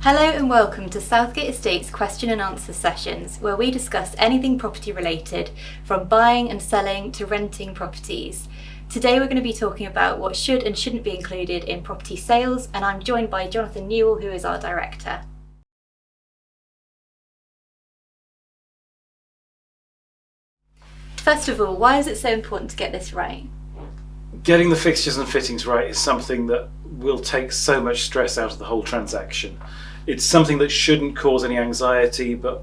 Hello and welcome to Southgate Estates question and answer sessions, where we discuss anything property related, from buying and selling to renting properties. Today we're going to be talking about what should and shouldn't be included in property sales, and I'm joined by Jonathan Newall, who is our director. First of all, why is it so important to get this right? Getting the fixtures and fittings right is something that will take so much stress out of the whole transaction. It's something that shouldn't cause any anxiety, but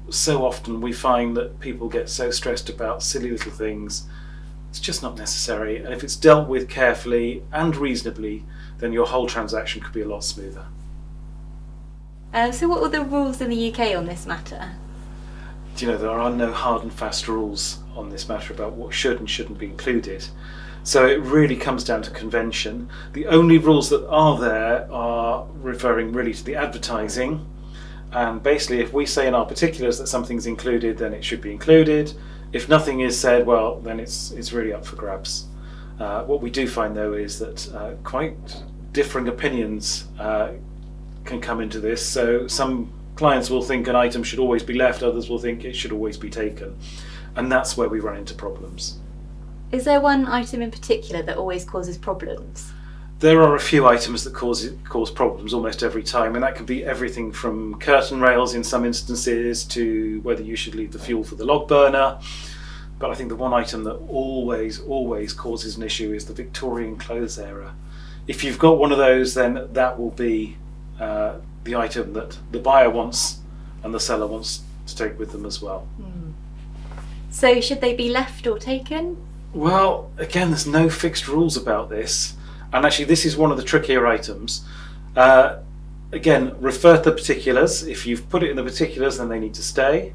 so often we find that people get so stressed about silly little things. It's just not necessary, and if it's dealt with carefully and reasonably, then your whole transaction could be a lot smoother. So what are the rules in the UK on this matter? Do you know, there are no hard and fast rules on this matter about what should and shouldn't be included. So it really comes down to convention. The only rules that are there are referring really to the advertising. And basically, if we say in our particulars that something's included, then it should be included. If nothing is said, well, then it's really up for grabs. What we do find, though, is that quite differing opinions can come into this. So some clients will think an item should always be left, others will think it should always be taken. And that's where we run into problems. Is there one item in particular that always causes problems? There are a few items that cause problems almost every time, and that can be everything from curtain rails in some instances to whether you should leave the fuel for the log burner. But I think the one item that always causes an issue is the Victorian clothes area. If you've got one of those, then that will be the item that the buyer wants and the seller wants to take with them as well. So should they be left or taken? Well, again, there's no fixed rules about this, and actually this is one of the trickier items. Again, refer to the particulars. If you've put it in the particulars, then they need to stay.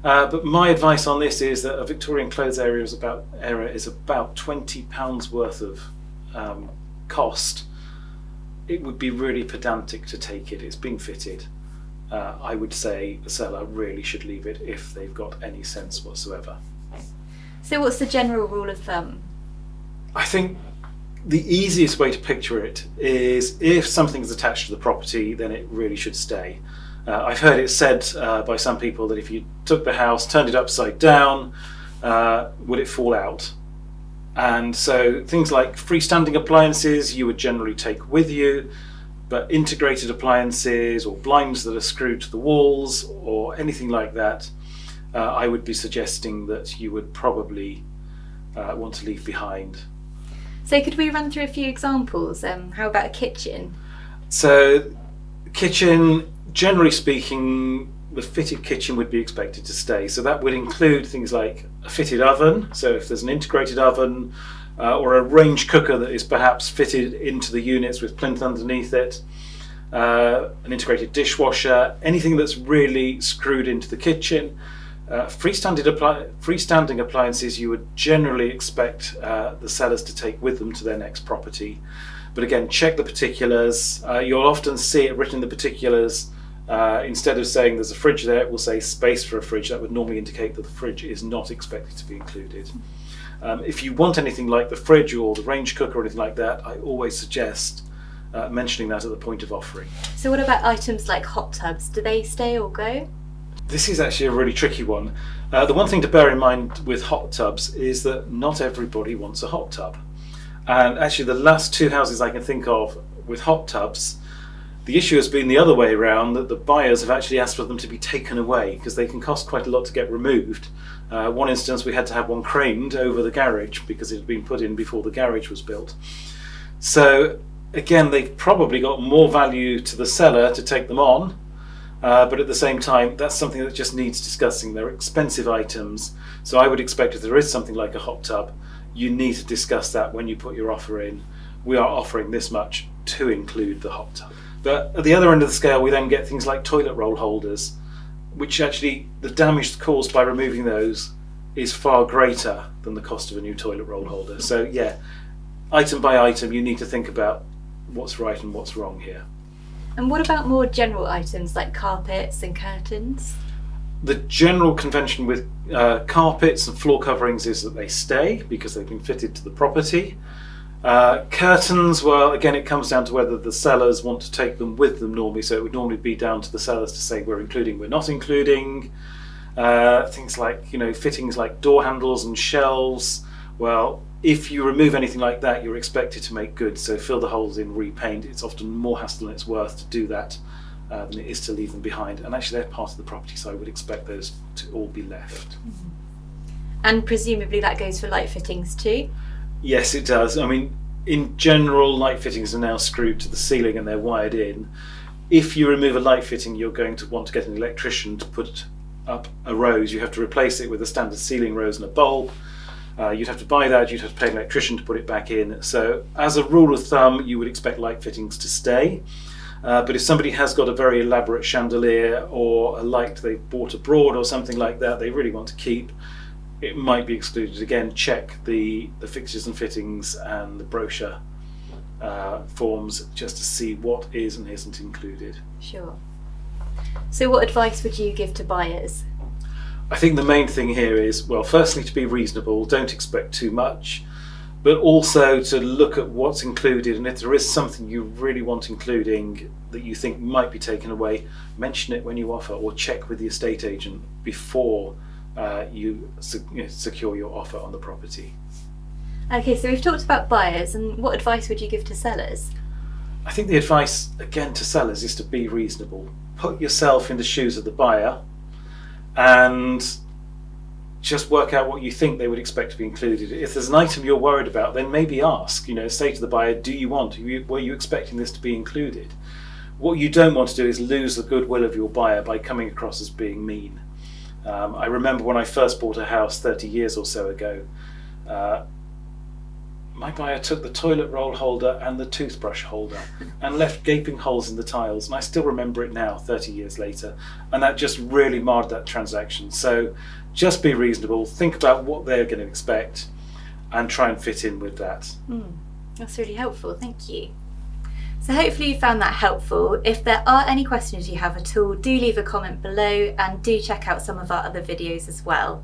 But my advice on this is that a Victorian clothes area is about £20 worth of cost. It would be really pedantic to take it. It's being fitted. I would say the seller really should leave it if they've got any sense whatsoever. So what's the general rule of thumb? I think the easiest way to picture it is if something's attached to the property, then it really should stay. I've heard it said by some people that if you took the house, turned it upside down, would it fall out? And so things like freestanding appliances you would generally take with you, but integrated appliances or blinds that are screwed to the walls or anything like that, I would be suggesting that you would probably want to leave behind. So could we run through a few examples? How about a kitchen? So kitchen, generally speaking, the fitted kitchen would be expected to stay. So that would include things like a fitted oven. So if there's an integrated oven or a range cooker that is perhaps fitted into the units with plinth underneath it, an integrated dishwasher, anything that's really screwed into the kitchen. Freestanding appliances you would generally expect the sellers to take with them to their next property. But again, check the particulars. You'll often see it written in the particulars. Instead of saying there's a fridge there, it will say space for a fridge. That would normally indicate that the fridge is not expected to be included. If you want anything like the fridge or the range cooker or anything like that, I always suggest mentioning that at the point of offering. So what about items like hot tubs? Do they stay or go? This is actually a really tricky one. The one thing to bear in mind with hot tubs is that not everybody wants a hot tub. And actually the last two houses I can think of with hot tubs, the issue has been the other way around, that the buyers have actually asked for them to be taken away because they can cost quite a lot to get removed. One instance we had to have one craned over the garage because it had been put in before the garage was built. So again, they've probably got more value to the seller to take them on. But at the same time, that's something that just needs discussing. They're expensive items, so I would expect if there is something like a hot tub, you need to discuss that when you put your offer in. We are offering this much to include the hot tub. But at the other end of the scale, we then get things like toilet roll holders, which actually the damage caused by removing those is far greater than the cost of a new toilet roll holder. So yeah, item by item, you need to think about what's right and what's wrong here. And what about more general items like carpets and curtains? The general convention with carpets and floor coverings is that they stay because they've been fitted to the property. Curtains, well, again, it comes down to whether the sellers want to take them with them normally. So it would normally be down to the sellers to say we're including, we're not including. Things like, fittings like door handles and shelves. Well, if you remove anything like that, you're expected to make good. So fill the holes in, repaint. It's often more hassle than it's worth to do that than it is to leave them behind. And actually, they're part of the property, so I would expect those to all be left. And presumably that goes for light fittings too? Yes, it does. I mean, in general, light fittings are now screwed to the ceiling and they're wired in. If you remove a light fitting, you're going to want to get an electrician to put up a rose. You have to replace it with a standard ceiling rose and a bulb. You'd have to buy that, you'd have to pay an electrician to put it back in. So as a rule of thumb, you would expect light fittings to stay. But if somebody has got a very elaborate chandelier or a light they bought abroad or something like that they really want to keep, it might be excluded. Again, check the fixtures and fittings and the brochure forms just to see what is and isn't included. Sure. So what advice would you give to buyers? I think the main thing here is, well, firstly, to be reasonable, don't expect too much, but also to look at what's included, and if there is something you really want including that you think might be taken away, mention it when you offer, or check with the estate agent before you secure your offer on the property. Okay, so we've talked about buyers, and what advice would you give to sellers? I think the advice, again, to sellers is to be reasonable. Put yourself in the shoes of the buyer and just work out what you think they would expect to be included. If there's an item you're worried about, then maybe ask, say to the buyer, were you expecting this to be included? What you don't want to do is lose the goodwill of your buyer by coming across as being mean. I remember when I first bought a house 30 years or so ago, my buyer took the toilet roll holder and the toothbrush holder and left gaping holes in the tiles, and I still remember it now 30 years later, and that just really marred that transaction. So just be reasonable, think about what they're going to expect and try and fit in with that. That's really helpful, thank you. So hopefully you found that helpful. If there are any questions you have at all, do leave a comment below and do check out some of our other videos as well.